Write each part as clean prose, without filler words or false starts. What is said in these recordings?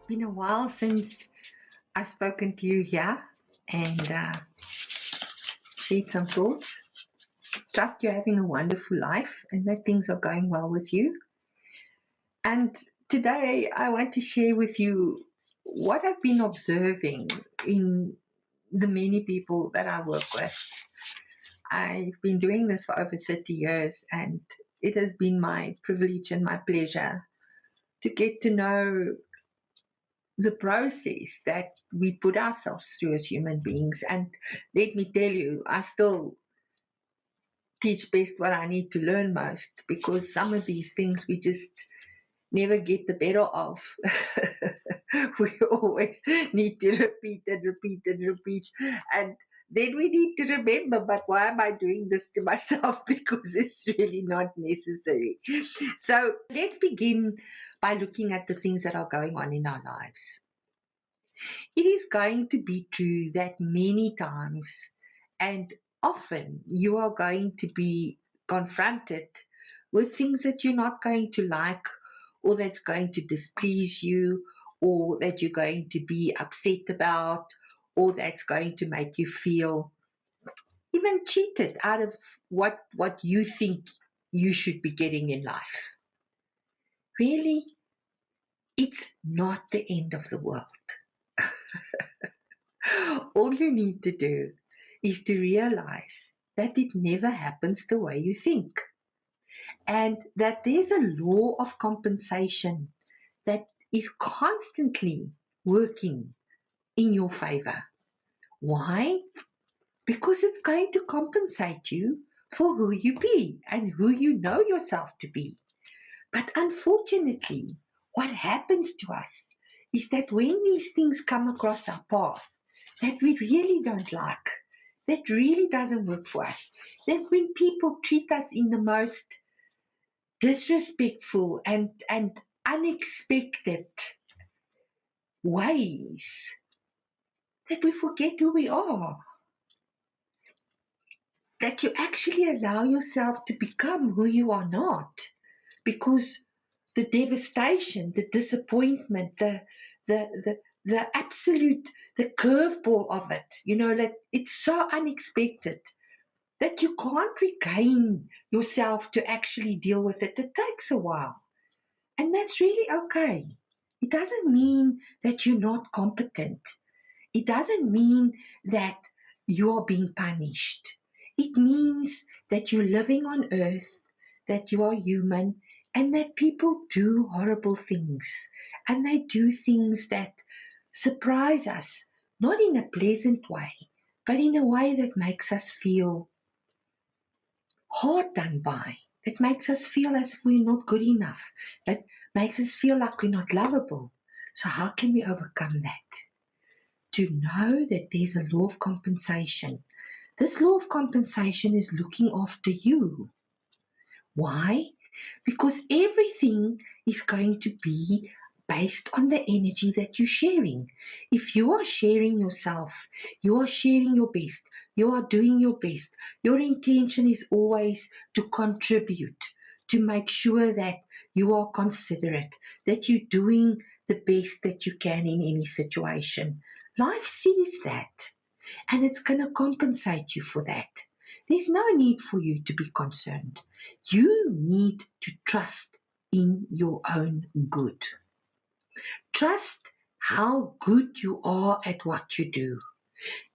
Been a while since I've spoken to you here and shared some thoughts. Trust you're having a wonderful life and that things are going well with you. And today I want to share with you what I've been observing in the many people that I work with. I've been doing this for over 30 years and it has been my privilege and my pleasure to get to know the process that we put ourselves through as human beings. And let me tell you, I still teach best what I need to learn most because some of these things we just never get the better of. We always need to repeat and repeat and repeat. And then we need to remember, but why am I doing this to myself? Because it's really not necessary. So let's begin by looking at the things that are going on in our lives. It is going to be true that many times and often you are going to be confronted with things that you're not going to like or that's going to displease you or that you're going to be upset about or that's going to make you feel even cheated out of what you think you should be getting in life. Really, it's not the end of the world. All you need to do is to realize that it never happens the way you think and that there's a law of compensation that is constantly working in your favor. Why? Because it's going to compensate you for who you be and who you know yourself to be. But unfortunately, what happens to us is that when these things come across our path that we really don't like, that really doesn't work for us, that when people treat us in the most disrespectful and unexpected ways, that we forget who we are, that you actually allow yourself to become who you are not, because the devastation, the disappointment, the absolute, the curveball of it, like it's so unexpected that you can't regain yourself to actually deal with it. It takes a while. And that's really okay. It doesn't mean that you're not competent. It doesn't mean that you are being punished. It means that you're living on earth, that you are human, and that people do horrible things. And they do things that surprise us, not in a pleasant way, but in a way that makes us feel hard done by. That makes us feel as if we're not good enough. That makes us feel like we're not lovable. So how can we overcome that? To know that there's a law of compensation. This law of compensation is looking after you. Why? Because everything is going to be based on the energy that you're sharing. If you are sharing yourself, you are sharing your best, you are doing your best, your intention is always to contribute, to make sure that you are considerate, that you're doing the best that you can in any situation. Life sees that and it's going to compensate you for that. There's no need for you to be concerned. You need to trust in your own good. Trust how good you are at what you do.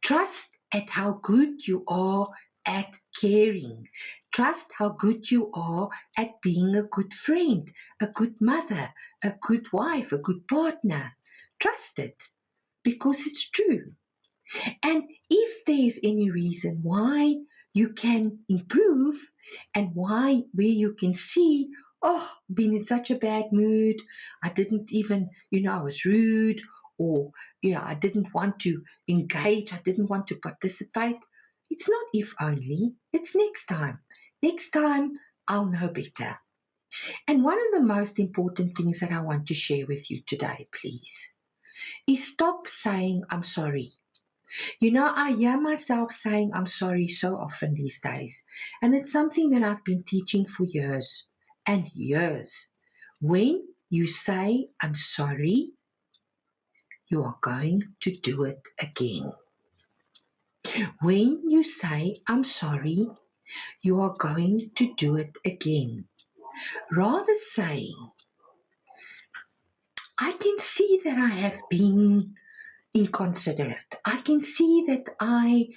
Trust at how good you are at caring. Trust how good you are at being a good friend, a good mother, a good wife, a good partner. Trust it because it's true. And if there's any reason why you can improve and where you can see, oh, been in such a bad mood, I didn't even, I was rude, or, I didn't want to engage, I didn't want to participate. It's not if only, it's next time. Next time, I'll know better. And one of the most important things that I want to share with you today, please, is stop saying, I'm sorry. I hear myself saying I'm sorry so often these days, and it's something that I've been teaching for years and years. When you say I'm sorry, you are going to do it again. When you say, I'm sorry, you are going to do it again. Rather say, I can see that I have been inconsiderate. I can see that I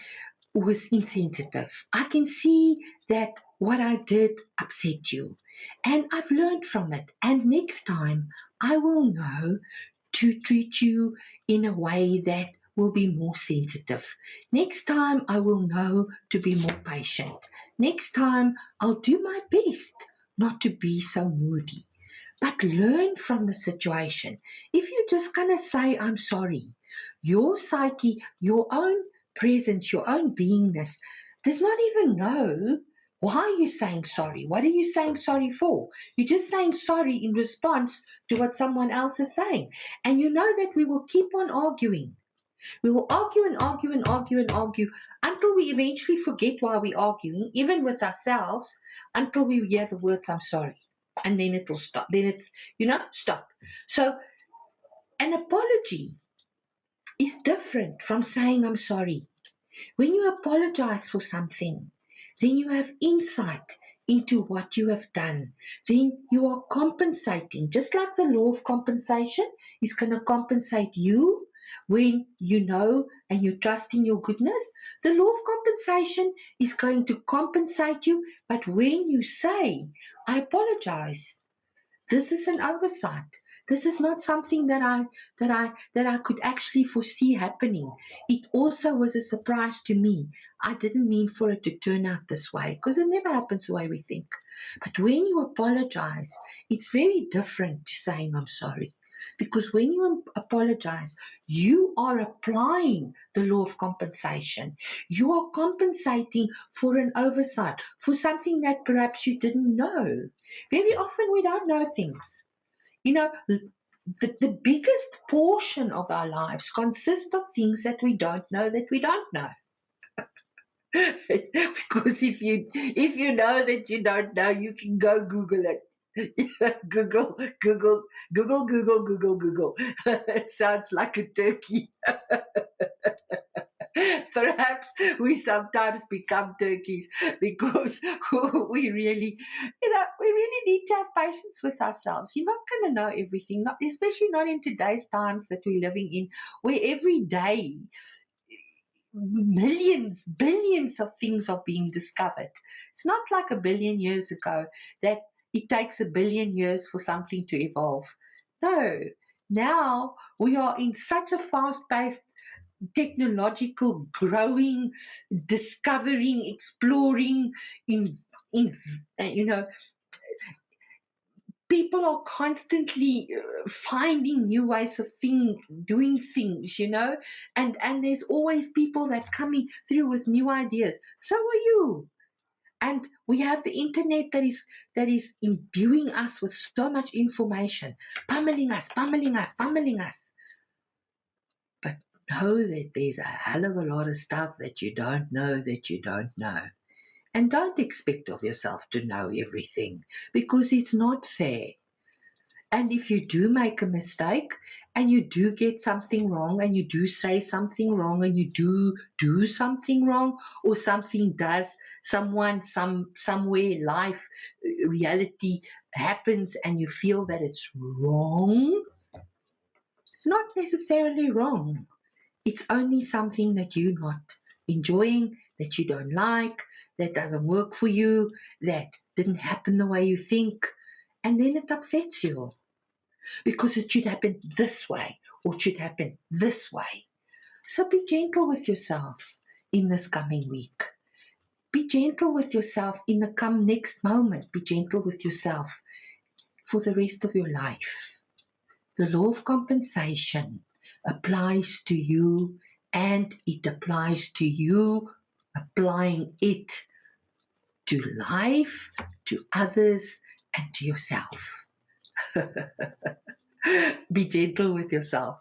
was insensitive. I can see that what I did upset you. And I've learned from it. And next time I will know to treat you in a way that will be more sensitive. Next time I will know to be more patient. Next time I'll do my best not to be so moody. But learn from the situation. If you're just going to say, I'm sorry, your psyche, your own presence, your own beingness does not even know why you're saying sorry. What are you saying sorry for? You're just saying sorry in response to what someone else is saying. And you know that we will keep on arguing. We will argue and argue and argue and argue until we eventually forget why we're arguing, even with ourselves, until we hear the words, I'm sorry. And then it will stop. Then it's, stop. So an apology is different from saying I'm sorry. When you apologize for something, then you have insight into what you have done. Then you are compensating. Just like the law of compensation is going to compensate you when you know and you trust in your goodness, the law of compensation is going to compensate you. But when you say, I apologize, this is an oversight. This is not something that I could actually foresee happening. It also was a surprise to me. I didn't mean for it to turn out this way because it never happens the way we think. But when you apologize, it's very different to saying I'm sorry. Because when you apologize, you are applying the law of compensation. You are compensating for an oversight, for something that perhaps you didn't know. Very often we don't know things. The biggest portion of our lives consists of things that we don't know that we don't know. Because if you know that you don't know, you can go Google it. Google, Google, Google, Google, Google, Google. It sounds like a turkey. Perhaps we sometimes become turkeys because we really need to have patience with ourselves. You're not going to know everything, especially not in today's times that we're living in, where every day millions, billions of things are being discovered. It's not like a billion years ago that it takes a billion years for something to evolve. No, now we are in such a fast-paced technological growing, discovering, exploring, people are constantly finding new ways of doing things, and there's always people that coming through with new ideas. So are you. And we have the internet that is imbuing us with so much information, pummeling us. But know that there's a hell of a lot of stuff that you don't know that you don't know. And don't expect of yourself to know everything, because it's not fair. And if you do make a mistake and you do get something wrong and you do say something wrong and you do something wrong, or something does, somewhere, life, reality happens and you feel that it's wrong, it's not necessarily wrong. It's only something that you're not enjoying, that you don't like, that doesn't work for you, that didn't happen the way you think, and then it upsets you. Because it should happen this way, or it should happen this way. So be gentle with yourself in this coming week. Be gentle with yourself in the next moment. Be gentle with yourself for the rest of your life. The law of compensation applies to you, and it applies to you applying it to life, to others, and to yourself. Be gentle with yourself.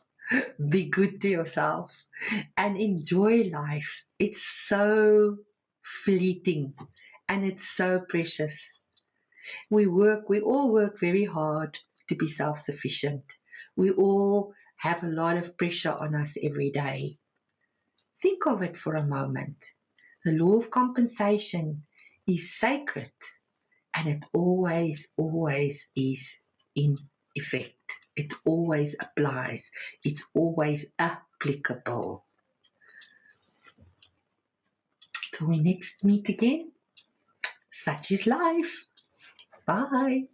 Be good to yourself and enjoy life. It's so fleeting and it's so precious. We all work very hard to be self-sufficient. We all have a lot of pressure on us every day. Think of it for a moment. The law of compensation is sacred and it always, always is in effect. It always applies. It's always applicable. Till we next meet again, such is life. Bye.